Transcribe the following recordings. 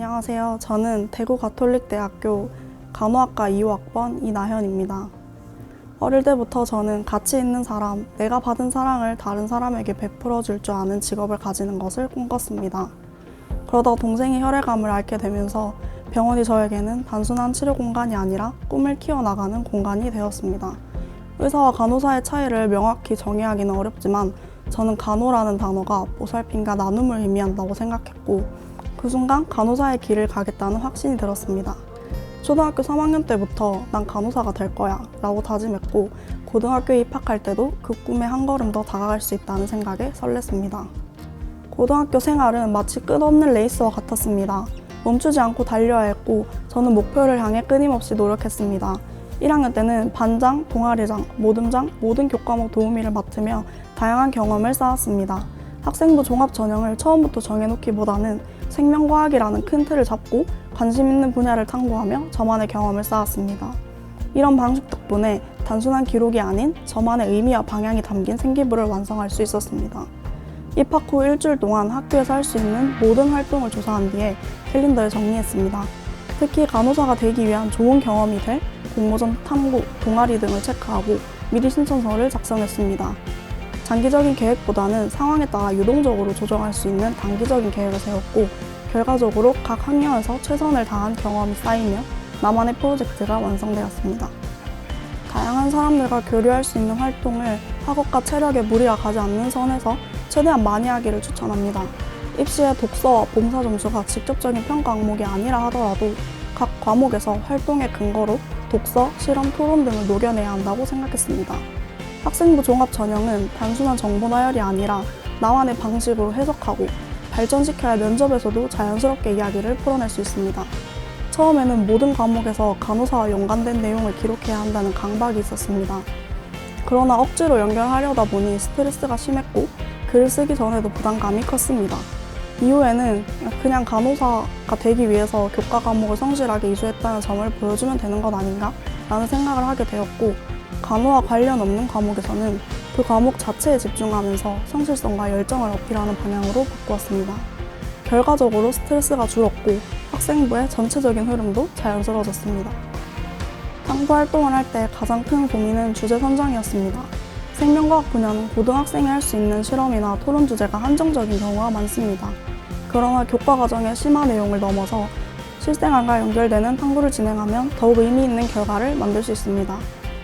안녕하세요. 저는 대구가톨릭대학교 간호학과 2호학번 이나현입니다. 어릴 때부터 저는 가치 있는 사람, 내가 받은 사랑을 다른 사람에게 베풀어 줄 줄 아는 직업을 가지는 것을 꿈꿨습니다. 그러다 동생이 혈액암을 앓게 되면서 병원이 저에게는 단순한 치료 공간이 아니라 꿈을 키워나가는 공간이 되었습니다. 의사와 간호사의 차이를 명확히 정의하기는 어렵지만 저는 간호라는 단어가 보살핌과 나눔을 의미한다고 생각했고 그 순간 간호사의 길을 가겠다는 확신이 들었습니다. 초등학교 3학년 때부터 난 간호사가 될 거야 라고 다짐했고 고등학교에 입학할 때도 그 꿈에 한 걸음 더 다가갈 수 있다는 생각에 설렜습니다. 고등학교 생활은 마치 끝없는 레이스와 같았습니다. 멈추지 않고 달려야 했고 저는 목표를 향해 끊임없이 노력했습니다. 1학년 때는 반장, 동아리장, 모듬장, 모든 교과목 도우미를 맡으며 다양한 경험을 쌓았습니다. 학생부 종합 전형을 처음부터 정해놓기보다는 생명과학이라는 큰 틀을 잡고 관심 있는 분야를 탐구하며 저만의 경험을 쌓았습니다. 이런 방식 덕분에 단순한 기록이 아닌 저만의 의미와 방향이 담긴 생기부를 완성할 수 있었습니다. 입학 후 일주일 동안 학교에서 할 수 있는 모든 활동을 조사한 뒤에 캘린더에 정리했습니다. 특히 간호사가 되기 위한 좋은 경험이 될 공모전, 탐구, 동아리 등을 체크하고 미리 신청서를 작성했습니다. 장기적인 계획보다는 상황에 따라 유동적으로 조정할 수 있는 단기적인 계획을 세웠고 결과적으로 각 학년에서 최선을 다한 경험이 쌓이며 나만의 프로젝트가 완성되었습니다. 다양한 사람들과 교류할 수 있는 활동을 학업과 체력에 무리가 가지 않는 선에서 최대한 많이 하기를 추천합니다. 입시의 독서와 봉사 점수가 직접적인 평가 항목이 아니라 하더라도 각 과목에서 활동의 근거로 독서, 실험, 토론 등을 녹여내야 한다고 생각했습니다. 학생부 종합 전형은 단순한 정보 나열이 아니라 나만의 방식으로 해석하고 발전시켜야 면접에서도 자연스럽게 이야기를 풀어낼 수 있습니다. 처음에는 모든 과목에서 간호사와 연관된 내용을 기록해야 한다는 강박이 있었습니다. 그러나 억지로 연결하려다 보니 스트레스가 심했고 글을 쓰기 전에도 부담감이 컸습니다. 이후에는 그냥 간호사가 되기 위해서 교과 과목을 성실하게 이수했다는 점을 보여주면 되는 것 아닌가? 라는 생각을 하게 되었고 간호와 관련 없는 과목에서는 그 과목 자체에 집중하면서 성실성과 열정을 어필하는 방향으로 바꾸었습니다. 결과적으로 스트레스가 줄었고 학생부의 전체적인 흐름도 자연스러워졌습니다. 탐구 활동을 할 때 가장 큰 고민은 주제 선정이었습니다. 생명과학 분야는 고등학생이 할 수 있는 실험이나 토론 주제가 한정적인 경우가 많습니다. 그러나 교과 과정의 심화 내용을 넘어서 실생활과 연결되는 탐구를 진행하면 더욱 의미 있는 결과를 만들 수 있습니다.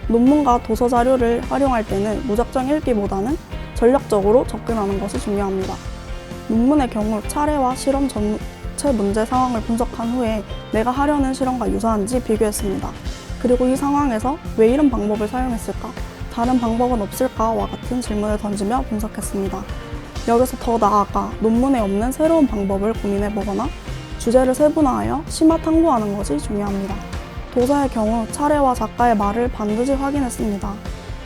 논문과 도서 자료를 활용할 때는 무작정 읽기보다는 전략적으로 접근하는 것이 중요합니다. 논문의 경우 차례와 실험 전체 문제 상황을 분석한 후에 내가 하려는 실험과 유사한지 비교했습니다. 그리고 이 상황에서 왜 이런 방법을 사용했을까? 다른 방법은 없을까?와 같은 질문을 던지며 분석했습니다. 여기서 더 나아가 논문에 없는 새로운 방법을 고민해보거나 주제를 세분화하여 심화 탐구하는 것이 중요합니다. 도서의 경우 차례와 작가의 말을 반드시 확인했습니다.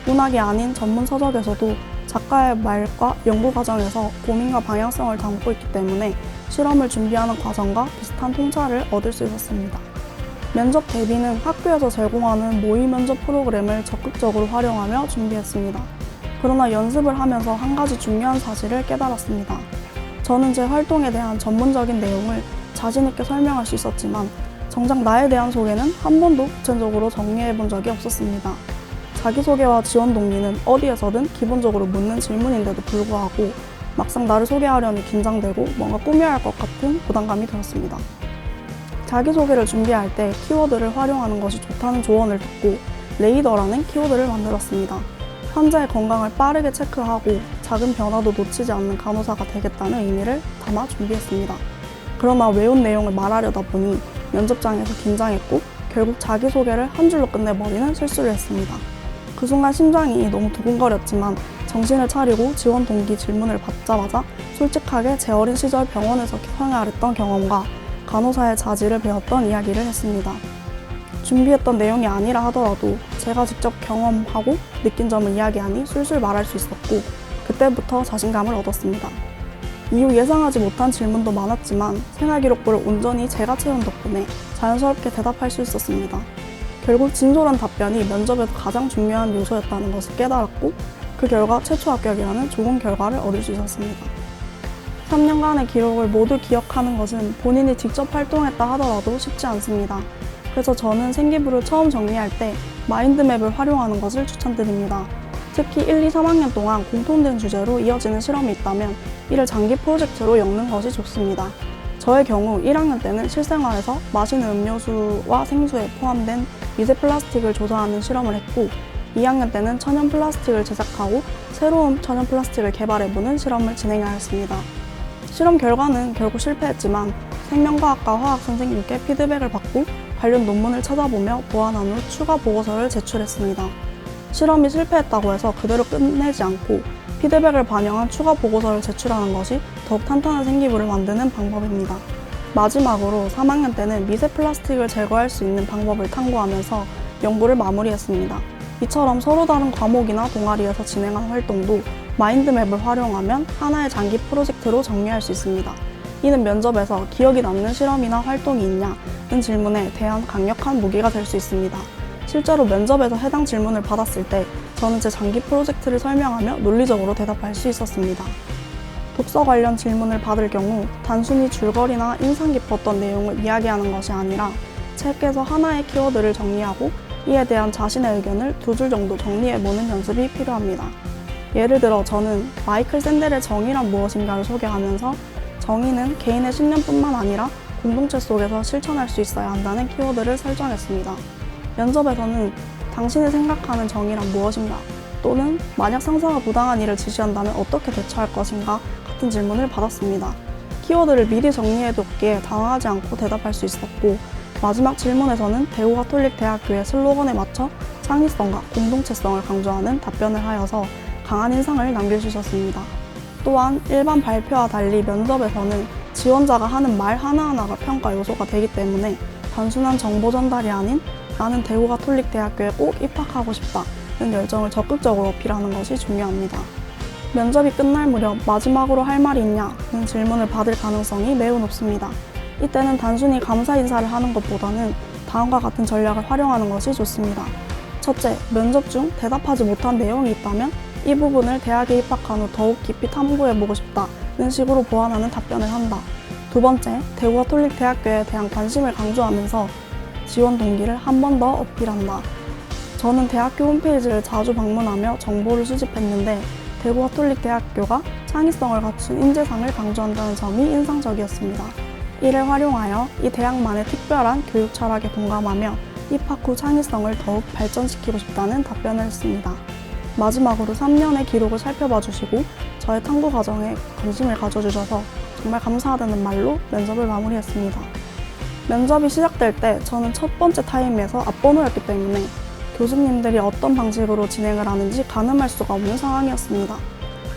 문학이 아닌 전문 서적에서도 작가의 말과 연구 과정에서 고민과 방향성을 담고 있기 때문에 실험을 준비하는 과정과 비슷한 통찰을 얻을 수 있었습니다. 면접 대비는 학교에서 제공하는 모의 면접 프로그램을 적극적으로 활용하며 준비했습니다. 그러나 연습을 하면서 한 가지 중요한 사실을 깨달았습니다. 저는 제 활동에 대한 전문적인 내용을 자신 있게 설명할 수 있었지만 정작 나에 대한 소개는 한 번도 구체적으로 정리해 본 적이 없었습니다. 자기소개와 지원 동기는 어디에서든 기본적으로 묻는 질문인데도 불구하고 막상 나를 소개하려니 긴장되고 뭔가 꾸며야 할 것 같은 부담감이 들었습니다. 자기소개를 준비할 때 키워드를 활용하는 것이 좋다는 조언을 듣고 레이더라는 키워드를 만들었습니다. 환자의 건강을 빠르게 체크하고 작은 변화도 놓치지 않는 간호사가 되겠다는 의미를 담아 준비했습니다. 그러나 외운 내용을 말하려다 보니 면접장에서 긴장했고 결국 자기소개를 한 줄로 끝내버리는 실수를 했습니다. 그 순간 심장이 너무 두근거렸지만 정신을 차리고 지원 동기 질문을 받자마자 솔직하게 제 어린 시절 병원에서 생활했던 경험과 간호사의 자질을 배웠던 이야기를 했습니다. 준비했던 내용이 아니라 하더라도 제가 직접 경험하고 느낀 점을 이야기하니 술술 말할 수 있었고 그때부터 자신감을 얻었습니다. 이후 예상하지 못한 질문도 많았지만 생활기록부를 온전히 제가 채운 덕분에 자연스럽게 대답할 수 있었습니다. 결국 진솔한 답변이 면접에서 가장 중요한 요소였다는 것을 깨달았고 그 결과 최초 합격이라는 좋은 결과를 얻을 수 있었습니다. 3년간의 기록을 모두 기억하는 것은 본인이 직접 활동했다 하더라도 쉽지 않습니다. 그래서 저는 생기부를 처음 정리할 때 마인드맵을 활용하는 것을 추천드립니다. 특히 1, 2, 3학년 동안 공통된 주제로 이어지는 실험이 있다면 이를 장기 프로젝트로 엮는 것이 좋습니다. 저의 경우 1학년 때는 실생활에서 마시는 음료수와 생수에 포함된 미세 플라스틱을 조사하는 실험을 했고 2학년 때는 천연 플라스틱을 제작하고 새로운 천연 플라스틱을 개발해보는 실험을 진행하였습니다. 실험 결과는 결국 실패했지만 생명과학과 화학 선생님께 피드백을 받고 관련 논문을 찾아보며 보완한 후 추가 보고서를 제출했습니다. 실험이 실패했다고 해서 그대로 끝내지 않고 피드백을 반영한 추가 보고서를 제출하는 것이 더욱 탄탄한 생기부를 만드는 방법입니다. 마지막으로 3학년 때는 미세 플라스틱을 제거할 수 있는 방법을 탐구하면서 연구를 마무리했습니다. 이처럼 서로 다른 과목이나 동아리에서 진행한 활동도 마인드맵을 활용하면 하나의 장기 프로젝트로 정리할 수 있습니다. 이는 면접에서 기억이 남는 실험이나 활동이 있냐는 질문에 대한 강력한 무기가 될 수 있습니다. 실제로 면접에서 해당 질문을 받았을 때 저는 제 장기 프로젝트를 설명하며 논리적으로 대답할 수 있었습니다. 독서 관련 질문을 받을 경우 단순히 줄거리나 인상 깊었던 내용을 이야기하는 것이 아니라 책에서 하나의 키워드를 정리하고 이에 대한 자신의 의견을 2줄 정도 정리해보는 연습이 필요합니다. 예를 들어 저는 마이클 샌델의 정의란 무엇인가를 소개하면서 정의는 개인의 신념뿐만 아니라 공동체 속에서 실천할 수 있어야 한다는 키워드를 설정했습니다. 면접에서는 당신이 생각하는 정의란 무엇인가? 또는 만약 상사가 부당한 일을 지시한다면 어떻게 대처할 것인가? 같은 질문을 받았습니다. 키워드를 미리 정리해뒀기에 당황하지 않고 대답할 수 있었고 마지막 질문에서는 대구가톨릭대학교의 슬로건에 맞춰 창의성과 공동체성을 강조하는 답변을 하여서 강한 인상을 남겨주셨습니다. 또한 일반 발표와 달리 면접에서는 지원자가 하는 말 하나하나가 평가 요소가 되기 때문에 단순한 정보 전달이 아닌 나는 대구가톨릭대학교에 꼭 입학하고 싶다는 열정을 적극적으로 어필하는 것이 중요합니다. 면접이 끝날 무렵 마지막으로 할 말이 있냐는 질문을 받을 가능성이 매우 높습니다. 이때는 단순히 감사 인사를 하는 것보다는 다음과 같은 전략을 활용하는 것이 좋습니다. 첫째, 면접 중 대답하지 못한 내용이 있다면 이 부분을 대학에 입학한 후 더욱 깊이 탐구해보고 싶다는 식으로 보완하는 답변을 한다. 두 번째, 대구가톨릭대학교에 대한 관심을 강조하면서 지원 동기를 한 번 더 어필한다. 저는 대학교 홈페이지를 자주 방문하며 정보를 수집했는데 대구가톨릭대학교가 창의성을 갖춘 인재상을 강조한다는 점이 인상적이었습니다. 이를 활용하여 이 대학만의 특별한 교육 철학에 공감하며 입학 후 창의성을 더욱 발전시키고 싶다는 답변을 했습니다. 마지막으로 3년의 기록을 살펴봐 주시고 저의 탐구 과정에 관심을 가져주셔서 정말 감사하다는 말로 면접을 마무리했습니다. 면접이 시작될 때 저는 첫 번째 타임에서 앞번호였기 때문에 교수님들이 어떤 방식으로 진행을 하는지 가늠할 수가 없는 상황이었습니다.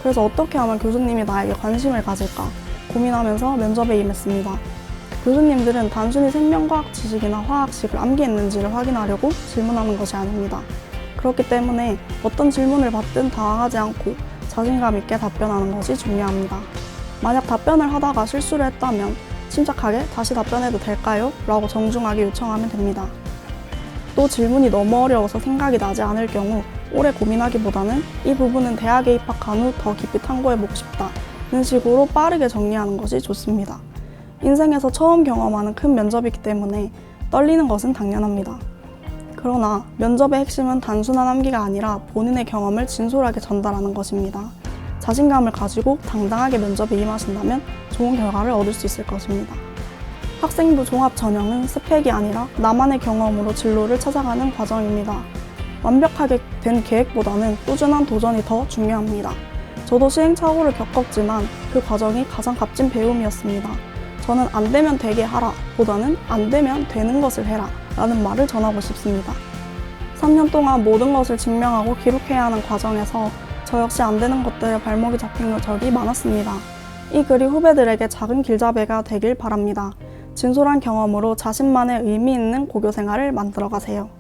그래서 어떻게 하면 교수님이 나에게 관심을 가질까 고민하면서 면접에 임했습니다. 교수님들은 단순히 생명과학 지식이나 화학식을 암기했는지를 확인하려고 질문하는 것이 아닙니다. 그렇기 때문에 어떤 질문을 받든 당황하지 않고 자신감 있게 답변하는 것이 중요합니다. 만약 답변을 하다가 실수를 했다면 침착하게 다시 답변해도 될까요? 라고 정중하게 요청하면 됩니다. 또 질문이 너무 어려워서 생각이 나지 않을 경우 오래 고민하기보다는 이 부분은 대학에 입학한 후 더 깊이 탐구해보고 싶다는 식으로 빠르게 정리하는 것이 좋습니다. 인생에서 처음 경험하는 큰 면접이기 때문에 떨리는 것은 당연합니다. 그러나 면접의 핵심은 단순한 암기가 아니라 본인의 경험을 진솔하게 전달하는 것입니다. 자신감을 가지고 당당하게 면접에 임하신다면 좋은 결과를 얻을 수 있을 것입니다. 학생부 종합 전형은 스펙이 아니라 나만의 경험으로 진로를 찾아가는 과정입니다. 완벽하게 된 계획보다는 꾸준한 도전이 더 중요합니다. 저도 시행착오를 겪었지만 그 과정이 가장 값진 배움이었습니다. 저는 안 되면 되게 하라 보다는 안 되면 되는 것을 해라 라는 말을 전하고 싶습니다. 3년 동안 모든 것을 증명하고 기록해야 하는 과정에서 저 역시 안 되는 것들에 발목이 잡힌 적이 많았습니다. 이 글이 후배들에게 작은 길잡이가 되길 바랍니다. 진솔한 경험으로 자신만의 의미 있는 고교 생활을 만들어 가세요.